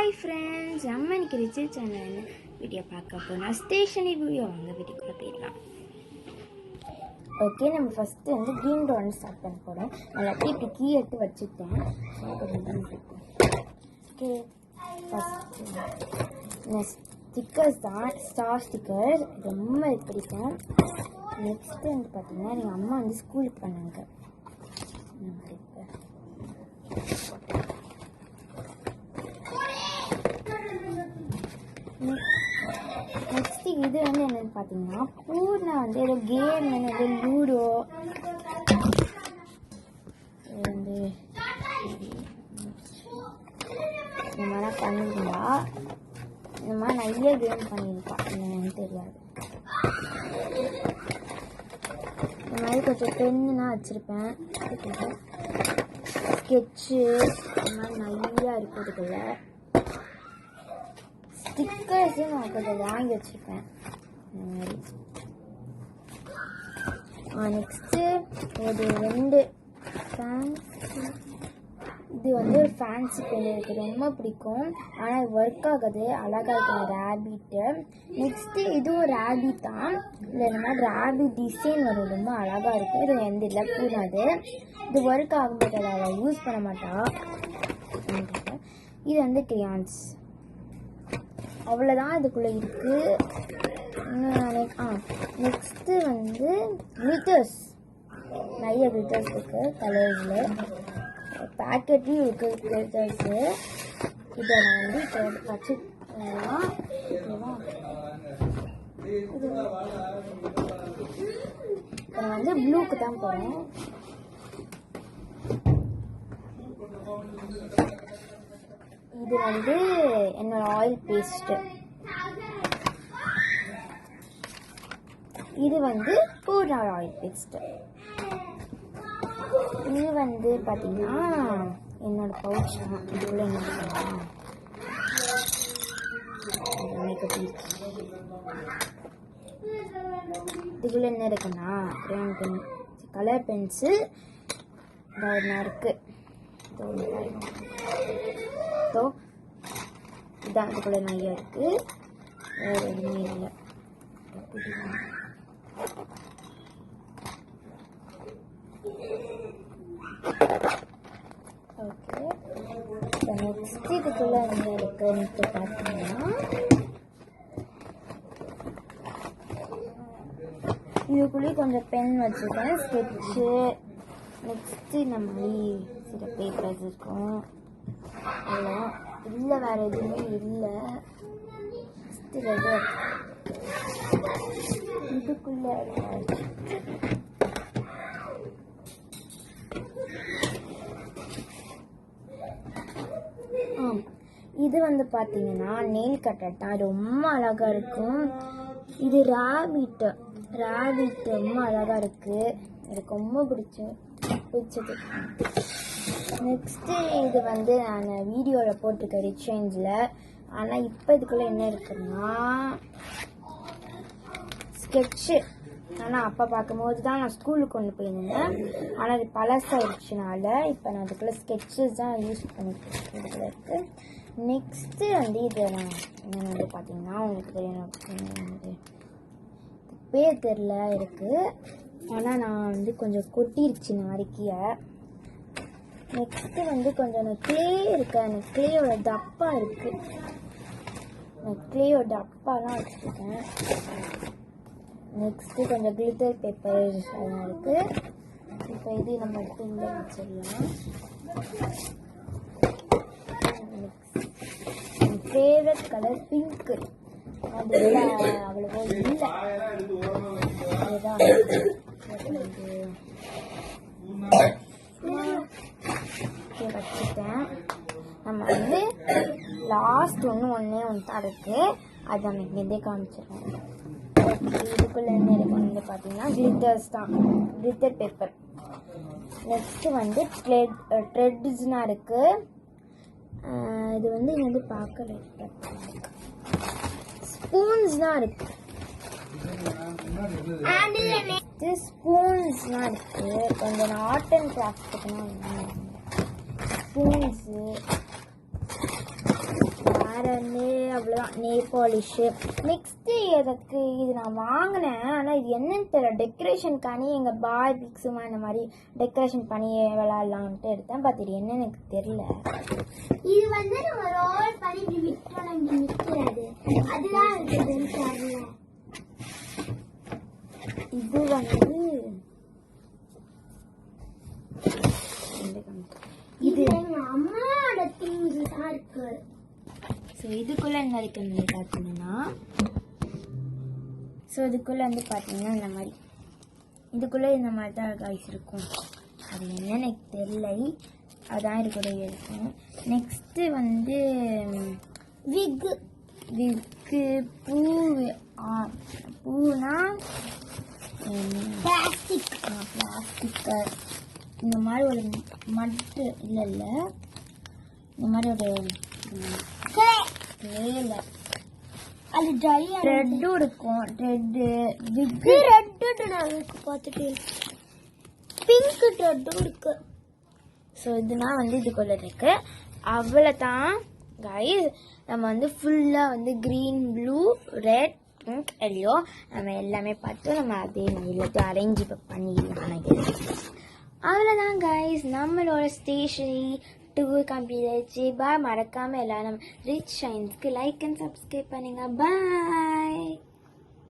Hi friends, நம்ம இன்னைக்கு ரிச்சல் சேனல்ல வீடியோ பார்க்க போறோம். ஸ்டேஷனரி வீடியோ வாங்க வீடியோக்குள்ள போயிடலாம். ஓகே, நம்ம ஃபர்ஸ்ட் வந்து கிரீன் ரவுண்ட் ஸ்டார்ட் பண்ண போறோம். நான் இப்படி கீ எடுத்து வச்சிட்டேன். ஓகே, ஃபர்ஸ்ட் ஸ்டிக்கர்ஸ் தான், ஸ்டார் ஸ்டிக்கர் ரொம்ப பிடிக்கும். நெக்ஸ்ட் வந்து பார்த்தீங்கன்னா எங்கள் அம்மா வந்து ஸ்கூலுக்கு பண்ணாங்க. நெக்ஸ்ட் இது வந்து என்னன்னு பார்த்தீங்கன்னா பூர்ணா வந்து ஏதோ கேம் வந்து லூடோ வந்து இந்த மாதிரிலாம் பண்ணியிருந்தா, இந்த மாதிரி நிறைய கேம் பண்ணியிருப்பா, என்னன்னு தெரியாது. இந்த மாதிரி கொஞ்சம் பென்னுனா வச்சுருப்பேன், ஸ்கெட்சு இந்த மாதிரி நிறையா இருக்கிறதுக்குள்ள ஸ்டிக்கர்ஸும் நான் கொஞ்சம் வாங்கி வச்சுருப்பேன் இந்த மாதிரி. நெக்ஸ்ட்டு ஒரு 2 ஃபேன்சி, இது வந்து ஒரு ஃபேன்சி பென் இருக்குது, ரொம்ப பிடிக்கும். ஆனால் ஒர்க் ஆகுது, அழகாக இருக்கும் ரேபிட்டு. நெக்ஸ்ட்டு இதுவும் ரேபிட் தான், இல்லை இந்த மாதிரி ரேபிட் டிசைன் வரும், ரொம்ப அழகாக இருக்கும். இது எந்த இல்லை பூராது, இது ஒர்க் ஆகும்போது அதை யூஸ் பண்ண மாட்டா. இது வந்து கிரியான்ஸ், அவ்வளோதான் இதுக்குள்ளே இருக்குது. நெக்ஸ்ட்டு வந்து கிளிட்டர்ஸ், நிறைய கிளிட்டர்ஸ் இருக்குது கலர்ஸில், பேக்கெட்லேயும் இருக்குது கிளிட்டர்ஸு. இதை நான் வந்து இப்போ வச்சுக்கலாம். இப்போ நான் வந்து ப்ளூக்கு தான் போகிறேன். இது வந்து என்னோட ஆயில் பேஸ்ட்டு, இது வந்து பூர்ணாவோட ஆயில் பேஸ்ட்டு. இது வந்து பார்த்தீங்கன்னா என்னோட பவுச் தான். இதுக்குள்ள என்ன இதுக்குள்ள என்ன இருக்குன்னா கிரேன் பென், கலர் பென்சில் ஒன்றா இருக்குது. ஸோ இதான் இதுக்குள்ள நிறைய இருக்குது, வேறு எதுவுமே இல்லை. ஓகே, நெக்ஸ்ட் இதுக்குள்ள என்ன இருக்குன்னு பார்த்தீங்கன்னா இதுக்குள்ளேயே கொஞ்சம் பென் வச்சுருக்கேன், ஸ்கெட்சு. நெக்ஸ்ட்டு இந்த மாதிரி சில பேப்பர்ஸ் இருக்கும், அவ்வளோ இல்லை, வேறு எதுவுமே இல்லை. இதுக்குள்ள இது வந்து பார்த்தீங்கன்னா நெயில் கட்டர் தான், ரொம்ப அழகாக இருக்கும். இது ரேபிட் ரொம்ப அழகாக இருக்குது, எனக்கு ரொம்ப பிடிச்சது. நெக்ஸ்ட்டு இது வந்து நான் வீடியோவில் போட்டிருக்கேன் ரிச்சேஞ்சில். ஆனால் இப்போ இதுக்குள்ளே என்ன இருக்குன்னா ஸ்கெட்சு. ஆனால் அப்போ பார்க்கும்போது தான் நான் ஸ்கூலுக்கு கொண்டு போயிருந்தேன், ஆனால் அது பழசாயிடுச்சுனால இப்போ நான் அதுக்குள்ளே ஸ்கெட்சஸ் தான் யூஸ் பண்ணிட்டு இதுக்குள்ள இருக்குது. நெக்ஸ்ட்டு வந்து இது நான் என்னென்னு வந்து பார்த்தீங்கன்னா உங்களுக்கு தெரியும், பேர் தெரில இருக்குது, ஆனால் நான் வந்து கொஞ்சம் கொட்டிருச்சு இந்த மாதிரி கீழே. நெக்ஸ்ட்டு வந்து கொஞ்சம் க்ளே இருக்கு, எனக்கு க்ளேயோட டப்பா இருக்குது, நான் க்ளேயோட டப்பாலாம் வச்சுருக்கேன். நெக்ஸ்ட்டு கொஞ்சம் கிளிட்டர் பேப்பர்ஸ் அதெல்லாம் இருக்குது. இப்போ இது நம்ம எடுத்து இங்கே வச்சிடலாம். என் ஃபேவரட் கலர் பிங்க்கு, அது அவ்வளவோ இல்லை, அதுதான் வச்சுட்டேன். நம்ம வந்து லாஸ்ட் ஒன்றே தான் இருக்குது, அது நம்ம இங்கே காமிச்சிடுறோம். இதுக்குள்ளே என்ன இருக்குன்னு வந்து பார்த்தீங்கன்னா கிளிட்டர்ஸ் தான், கிளிட்டர் பேப்பர். நெக்ஸ்ட்டு வந்து த்ரெட்ஸ்னால் இருக்குது. இது வந்து இங்கே வந்து பார்க்கல, ஸ்பூன்ஸ் தான் இருக்குது. ஸ்பூன்ஸ்லாம் இருக்குது, கொஞ்சம் ஆர்ட் அண்ட் கிராஃப்ட்டுக்குலாம் ஸ்பூன்ஸு, அவ்வளோதான் நெயில் பாலிஷு. நெக்ஸ்ட்டு எதுக்கு இது நான் வாங்கினேன், ஆனால் இது என்னன்னு தெரியல. டெக்கரேஷனுக்கானே எங்கள் பார்பி சும்மா இந்த மாதிரி டெக்கரேஷன் பண்ணி விளாட்லான்ட்டு எடுத்தேன். பட் இது என்னன்னு எனக்கு தெரியல. இது வந்து நம்ம ரோல் பண்ணி இப்படி விட்டோம் இங்கே நிற்கிறது, அதுதான் இருக்குதுன்னு தெரியல. இது வந்து இது எங்க அம்மாவோட திங்ஸ் தான் இருக்கு. ஸோ இதுக்குள்ளே என்ன இருக்குன்னு பார்த்தீங்கன்னா, ஸோ இதுக்குள்ளே வந்து பார்த்தீங்கன்னா இந்த மாதிரி இதுக்குள்ளே இந்த மாதிரி தான் காய்ஸ் இருக்கும். அது என்னன்னு எனக்கு தெரியல, அதான் இதுக்குள்ளே இருக்கும். நெக்ஸ்ட்டு வந்து விக்கு பூனா பிளாஸ்டிக் இந்த மாதிரி ஒரு மட்டு இல்லை இந்த மாதிரி ஒரு அது ட்ரை ரெட்டும் இருக்கும். ரெட்டு நான் பார்த்துட்டு பிங்க் ரெட்டும் இருக்கு. ஸோ இதுனா வந்து இதுக்குள்ள இருக்கு. அவ்வளோதான் கைஸ். நம்ம வந்து ஃபுல்லாக வந்து green, blue, red, pink, yellow நம்ம எல்லாமே பார்த்து நம்ம அதே எல்லாத்தையும் அரேஞ்ச் இப்போ பண்ணிடலாம் நினைக்கிறேன். அவ்வளோதான் கைஸ், நம்மளோட ஸ்டேஷனரி டூர் கம்ப்ளீட் ஆயிடுச்சு. பாய். மறக்காமல் எல்லாரும் ரிச் ஷைன்ஸ்க்கு லைக் அண்ட் சப்ஸ்கிரைப் பண்ணுங்க. பாய்.